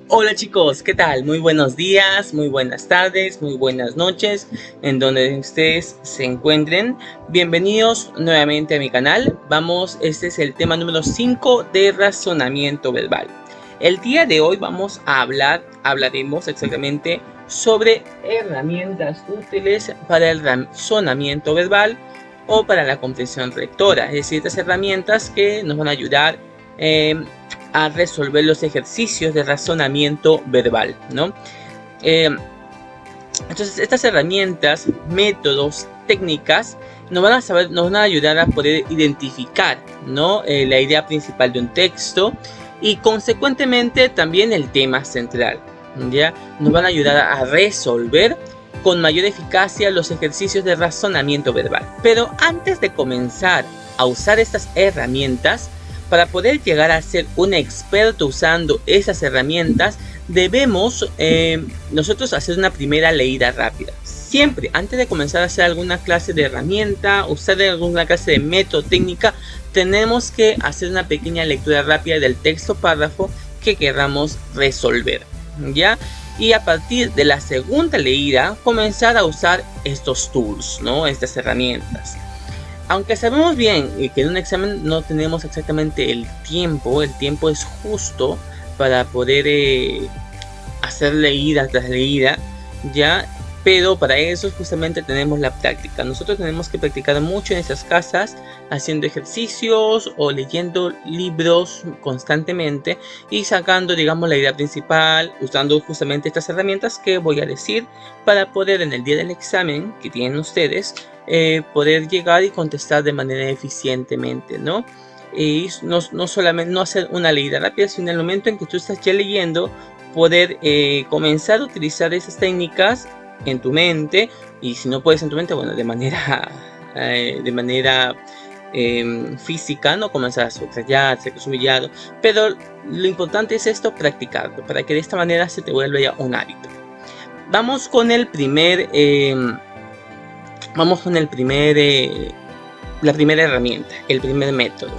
Hola chicos, ¿qué tal? Muy buenos días, muy buenas tardes, muy buenas noches, en donde ustedes se encuentren. Bienvenidos nuevamente a mi canal. Este es el tema número 5 de razonamiento verbal. El día de hoy hablaremos exactamente sobre herramientas útiles para el razonamiento verbal o para la comprensión lectora, es decir, estas herramientas que nos van a ayudar a resolver los ejercicios de razonamiento verbal, ¿no? Entonces, estas herramientas, métodos, técnicas nos van a ayudar a poder identificar, ¿no? La idea principal de un texto y consecuentemente también el tema central, ¿ya? Nos van a ayudar a resolver con mayor eficacia los ejercicios de razonamiento verbal. Pero antes de comenzar a usar estas herramientas, para poder llegar a ser un experto usando esas herramientas, debemos nosotros hacer una primera leída rápida. Siempre, antes de comenzar a hacer alguna clase de herramienta, usar alguna clase de método, técnica, tenemos que hacer una pequeña lectura rápida del texto párrafo que queramos resolver, ¿ya? Y a partir de la segunda leída, comenzar a usar estos tools, ¿no? Estas herramientas. Aunque sabemos bien que en un examen no tenemos exactamente el tiempo es justo para poder hacer leída tras leída, ¿ya? Pero para eso justamente tenemos la práctica. Nosotros tenemos que practicar mucho en nuestras casas, haciendo ejercicios o leyendo libros constantemente y sacando, digamos, la idea principal, usando justamente estas herramientas que voy a decir para poder en el día del examen que tienen ustedes, poder llegar y contestar de manera eficientemente, ¿no? Y no solamente no hacer una leída rápida, sino en el momento en que tú estás ya leyendo, poder comenzar a utilizar esas técnicas en tu mente, y si no puedes en tu mente, bueno, de manera física, no comenzar a subrayar, ser humillado, pero lo importante es esto, practicarlo, para que de esta manera se te vuelva ya un hábito. Vamos con la primera herramienta, el primer método,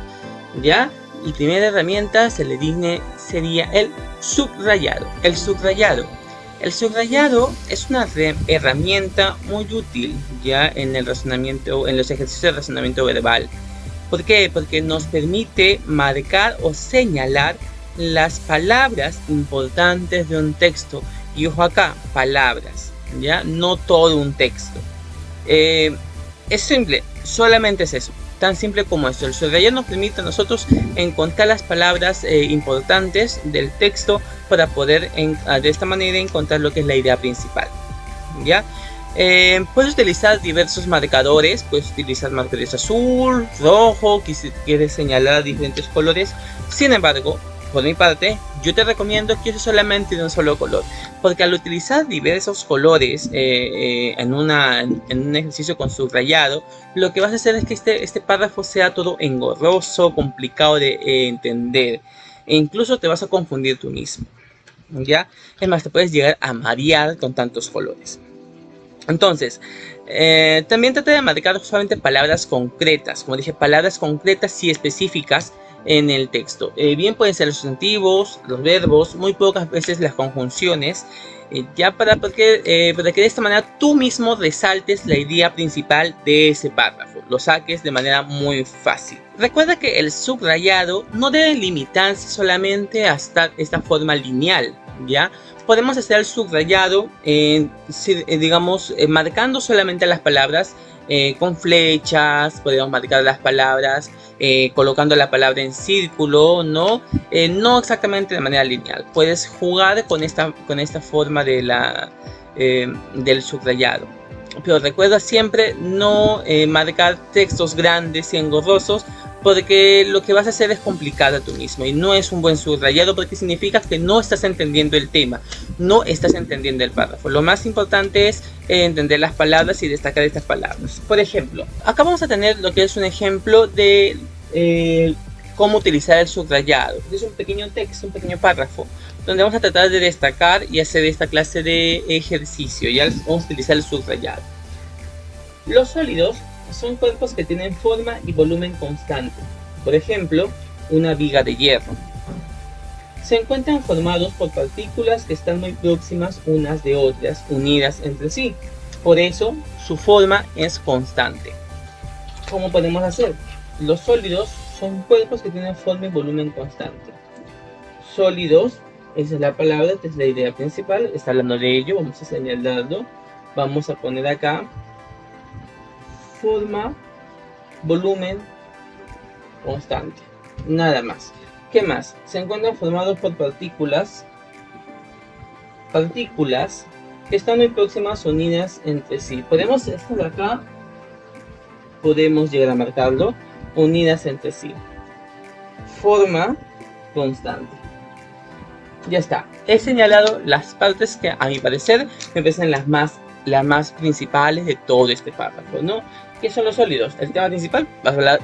¿ya? La primera herramienta sería el subrayado. El subrayado es una herramienta muy útil ya en los ejercicios de razonamiento verbal. ¿Por qué? Porque nos permite marcar o señalar las palabras importantes de un texto. Y ojo acá, palabras, ya, no todo un texto. Es simple, solamente es eso, tan simple como esto. El subrayado nos permite a nosotros encontrar las palabras importantes del texto para poder de esta manera encontrar lo que es la idea principal, ¿ya? Puedes utilizar diversos marcadores, puedes utilizar marcadores azul, rojo, si quieres señalar diferentes colores. Sin embargo, por mi parte, yo te recomiendo que uses solamente de un solo color, porque al utilizar diversos colores en un ejercicio con subrayado, lo que vas a hacer es que este párrafo sea todo engorroso, complicado de entender, e incluso te vas a confundir tú mismo, ¿ya? Es más, te puedes llegar a marear con tantos colores. Entonces, también trata de marcar solamente palabras concretas, como dije, palabras concretas y específicas en el texto. Bien pueden ser los sustantivos, los verbos, muy pocas veces las conjunciones, ya para que de esta manera tú mismo resaltes la idea principal de ese párrafo, lo saques de manera muy fácil. Recuerda que el subrayado no debe limitarse solamente hasta esta forma lineal, ¿ya? Podemos hacer el subrayado, digamos, marcando solamente las palabras con flechas, podemos marcar las palabras colocando la palabra en círculo, ¿no? No exactamente de manera lineal. Puedes jugar con esta forma del subrayado. Pero recuerda siempre no marcar textos grandes y engorrosos, porque lo que vas a hacer es complicar a tú mismo y no es un buen subrayado, porque significa que no estás entendiendo el tema, no estás entendiendo el párrafo. Lo más importante es entender las palabras y destacar estas palabras. Por ejemplo, acá vamos a tener lo que es un ejemplo de cómo utilizar el subrayado. Es un pequeño texto, un pequeño párrafo, donde vamos a tratar de destacar y hacer esta clase de ejercicio. Ya vamos a utilizar el subrayado. Los sólidos son cuerpos que tienen forma y volumen constante. Por ejemplo, una viga de hierro. Se encuentran formados por partículas que están muy próximas unas de otras, unidas entre sí. Por eso, su forma es constante. ¿Cómo podemos hacer? Los sólidos son cuerpos que tienen forma y volumen constante. Sólidos, esa es la palabra, esta es la idea principal, está hablando de ello, vamos a señalarlo. Vamos a poner acá forma, volumen constante, nada más. ¿Qué más? Se encuentran formados por partículas que están muy próximas, unidas entre sí. Podemos, esto de acá, podemos llegar a marcarlo, unidas entre sí. Forma constante. Ya está. He señalado las partes que a mi parecer me parecen las más principales de todo este párrafo, ¿no? ¿Qué son los sólidos? El tema principal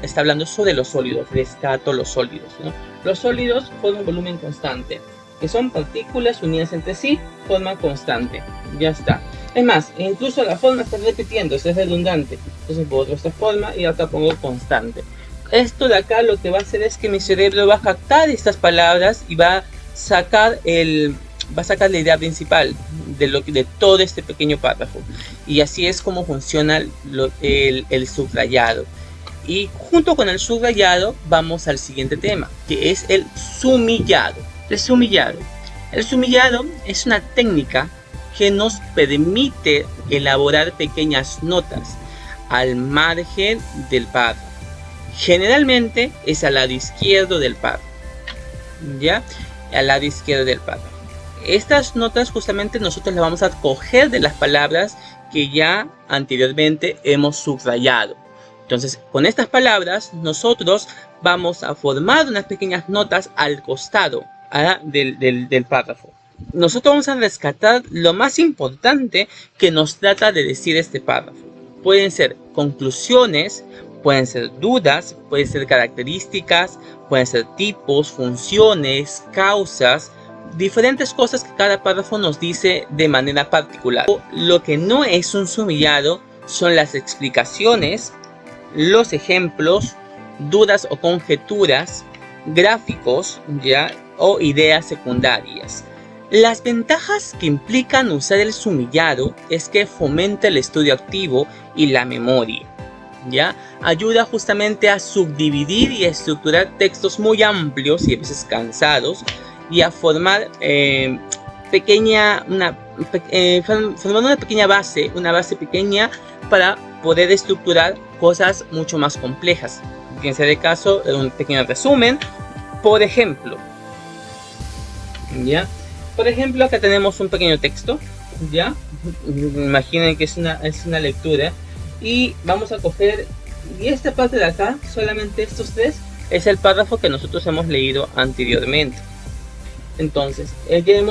está hablando sobre los sólidos, rescato los sólidos, ¿no? Los sólidos forman volumen constante, que son partículas unidas entre sí, forma constante. Ya está. Es más, incluso la forma está repitiendo, es redundante. Entonces pongo esta forma y acá pongo constante. Esto de acá lo que va a hacer es que mi cerebro va a captar estas palabras y va a sacar la idea principal de todo este pequeño párrafo. Y así es como funciona el subrayado. Y junto con el subrayado vamos al siguiente tema, que es el sumillado. El sumillado es una técnica que nos permite elaborar pequeñas notas al margen del párrafo. Generalmente es al lado izquierdo del párrafo. ¿Ya? Al lado izquierdo del párrafo. Estas notas justamente nosotros las vamos a coger de las palabras que ya anteriormente hemos subrayado. Entonces, con estas palabras nosotros vamos a formar unas pequeñas notas al costado del párrafo. Nosotros vamos a rescatar lo más importante que nos trata de decir este párrafo. Pueden ser conclusiones, pueden ser dudas, pueden ser características, pueden ser tipos, funciones, causas, diferentes cosas que cada párrafo nos dice de manera particular. Lo que no es un sumillado son las explicaciones, los ejemplos, dudas o conjeturas, gráficos, ¿ya? O ideas secundarias. Las ventajas que implican usar el sumillado es que fomenta el estudio activo y la memoria, ¿ya? Ayuda justamente a subdividir y estructurar textos muy amplios y a veces cansados y a formar formar una pequeña base, pequeña para poder estructurar cosas mucho más complejas. Fíjense de caso, un pequeño resumen, por ejemplo, ¿ya? Por ejemplo, acá tenemos un pequeño texto, ¿ya? Imaginen que es una lectura y vamos a coger, y esta parte de acá, solamente estos tres, es el párrafo que nosotros hemos leído anteriormente. Entonces,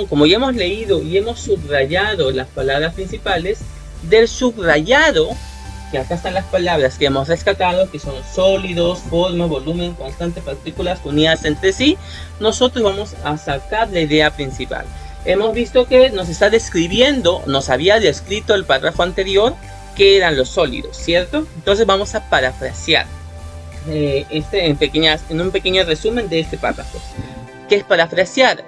como ya hemos leído y hemos subrayado las palabras principales, del subrayado, que acá están las palabras que hemos rescatado, que son sólidos, forma, volumen, constante, partículas unidas entre sí, nosotros vamos a sacar la idea principal. Hemos visto que nos está describiendo, nos había descrito el párrafo anterior, que eran los sólidos, ¿cierto? Entonces vamos a parafrasear en un pequeño resumen de este párrafo. ¿Qué es parafrasear?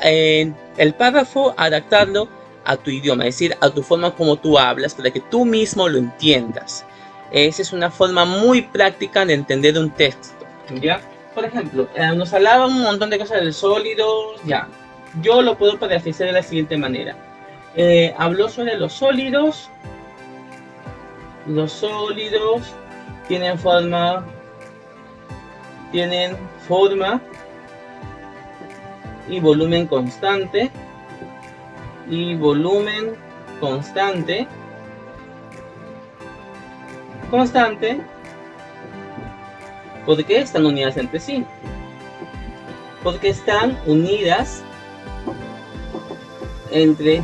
El párrafo, adaptarlo a tu idioma, es decir, a tu forma como tú hablas, para que tú mismo lo entiendas. Esa es una forma muy práctica de entender un texto, ¿ya? Por ejemplo, nos hablaba un montón de cosas del sólido, ya. Yo lo puedo parafrasear de la siguiente manera. Habló sobre los sólidos. Los sólidos tienen forma y volumen constante. ¿Por qué están unidas entre sí? Porque están unidas entre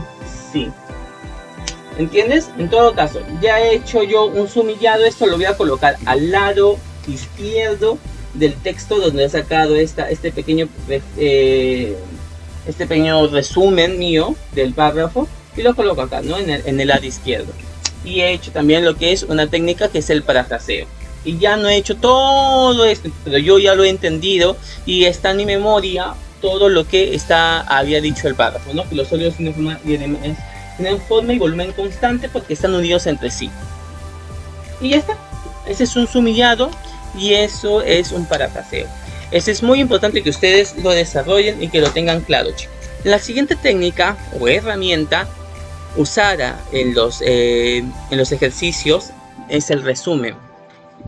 sí. ¿Entiendes? En todo caso, ya he hecho yo un sumillado. Esto lo voy a colocar al lado izquierdo del texto donde he sacado este pequeño resumen mío del párrafo, y lo coloco acá, ¿no? En el lado izquierdo. y he hecho también lo que es una técnica que es el parafraseo. Y ya no he hecho todo esto, pero yo ya lo he entendido y está en mi memoria todo lo que había dicho el párrafo, ¿no? Que los sólidos tienen forma y volumen constante porque están unidos entre sí. Y ya está. Ese es un sumillado y eso es un parafraseo. Ese es muy importante que ustedes lo desarrollen y que lo tengan claro, chicos. La siguiente técnica o herramienta usada en los ejercicios es el resumen.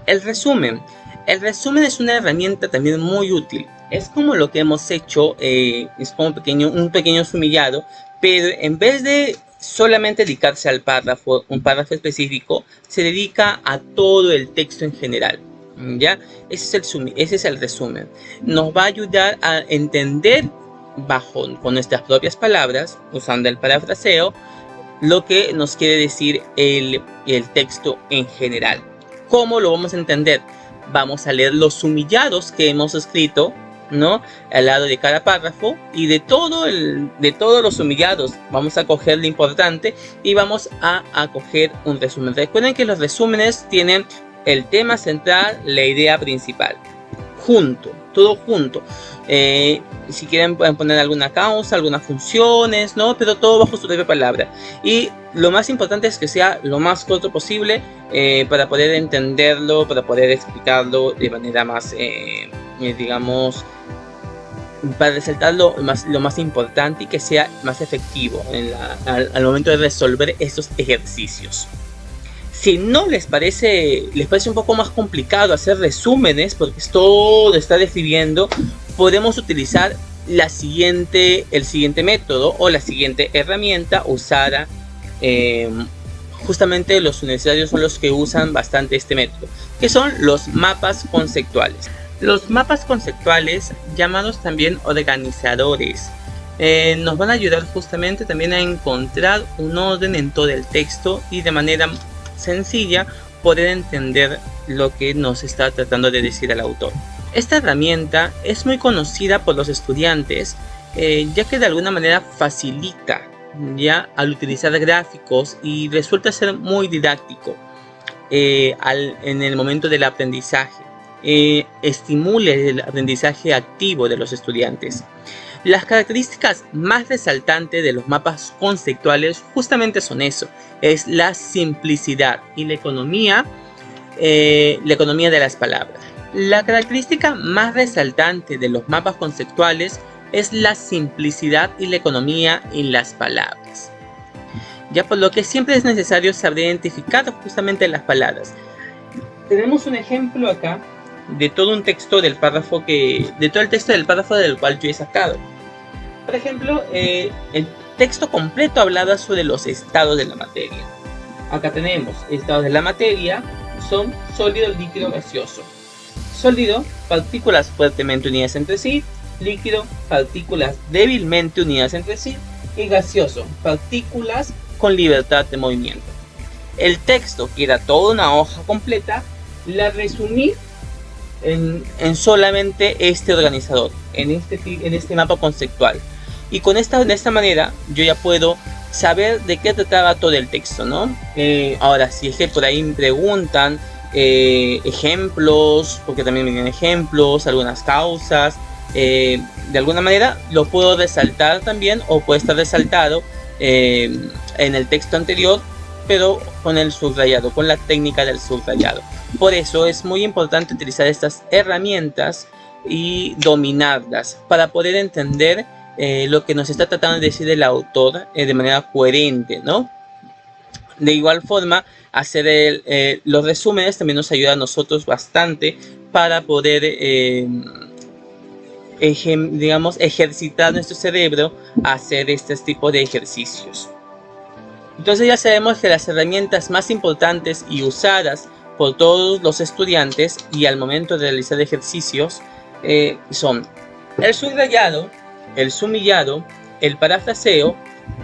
El resumen es una herramienta también muy útil. Es como lo que hemos hecho, es como un pequeño sumillado, pero en vez de solamente dedicarse al párrafo, un párrafo específico, se dedica a todo el texto en general. ¿Ya? Ese es el resumen. Nos va a ayudar a entender con nuestras propias palabras, usando el parafraseo, lo que nos quiere decir el texto en general. ¿Cómo lo vamos a entender? Vamos a leer los sumillados que hemos escrito, ¿no? Al lado de cada párrafo, y de todos los sumillados vamos a coger lo importante y vamos a coger un resumen. Recuerden que los resúmenes tienen el tema central, la idea principal, todo junto. Si quieren pueden poner alguna causa, algunas funciones, ¿no? Pero todo bajo su propia palabra. Y lo más importante es que sea lo más corto posible para poder entenderlo, para poder explicarlo de manera más, digamos, para resaltar lo más importante y que sea más efectivo al momento de resolver estos ejercicios. Si no les parece un poco más complicado hacer resúmenes, porque todo está describiendo, podemos utilizar el siguiente método o la siguiente herramienta usada. Justamente los universitarios son los que usan bastante este método, que son los mapas conceptuales. Los mapas conceptuales, llamados también organizadores, nos van a ayudar justamente también a encontrar un orden en todo el texto y de manera sencilla poder entender lo que nos está tratando de decir el autor. Esta herramienta es muy conocida por los estudiantes, ya que de alguna manera facilita al utilizar gráficos y resulta ser muy didáctico en el momento del aprendizaje. Estimula el aprendizaje activo de los estudiantes. Las características más resaltantes de los mapas conceptuales justamente son eso, es la simplicidad y la economía de las palabras. La característica más resaltante de los mapas conceptuales es la simplicidad y la economía en las palabras. Ya por lo que siempre es necesario saber identificar justamente las palabras. Tenemos un ejemplo acá de todo un texto del párrafo del cual yo he sacado. Por ejemplo, el texto completo hablaba sobre los estados de la materia. Acá tenemos estados de la materia, son sólido, líquido, gaseoso. Sólido, partículas fuertemente unidas entre sí. Líquido, partículas débilmente unidas entre sí. Y gaseoso, partículas con libertad de movimiento. El texto, que era toda una hoja completa, la resumí en solamente este organizador, en este mapa conceptual. Y de esta manera yo ya puedo saber de qué trataba todo el texto, ¿no? Ahora, si es que por ahí me preguntan ejemplos, porque también me vienen ejemplos, algunas causas, de alguna manera lo puedo resaltar también, o puede estar resaltado en el texto anterior, pero con el subrayado, con la técnica del subrayado. Por eso es muy importante utilizar estas herramientas y dominarlas para poder entender lo que nos está tratando de decir el autor de manera coherente, ¿no? De igual forma, hacer los resúmenes también nos ayuda a nosotros bastante para poder, ejercitar nuestro cerebro a hacer este tipo de ejercicios. Entonces ya sabemos que las herramientas más importantes y usadas por todos los estudiantes y al momento de realizar ejercicios son el subrayado, el sumillado, el parafraseo,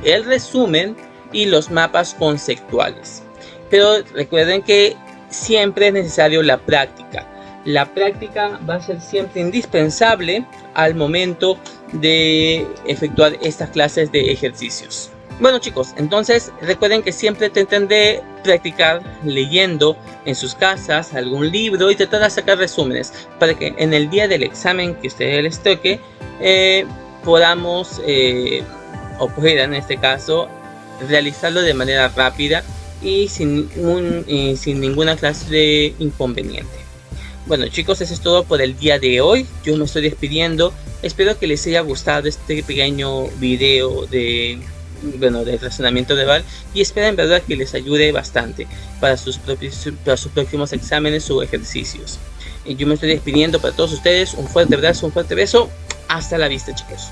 el resumen y los mapas conceptuales. Pero recuerden que siempre es necesario la práctica. La práctica va a ser siempre indispensable al momento de efectuar estas clases de ejercicios. Bueno chicos, entonces recuerden que siempre traten de practicar leyendo en sus casas algún libro y tratar de sacar resúmenes para que en el día del examen que ustedes les toque podamos, o puedan en este caso, realizarlo de manera rápida y sin ninguna clase de inconveniente. Bueno chicos, eso es todo por el día de hoy. Yo me estoy despidiendo. Espero que les haya gustado este pequeño video de razonamiento verbal y espero en verdad que les ayude bastante para sus próximos exámenes o ejercicios. Yo me estoy despidiendo para todos ustedes. Un fuerte abrazo, un fuerte beso. Hasta la vista chicos.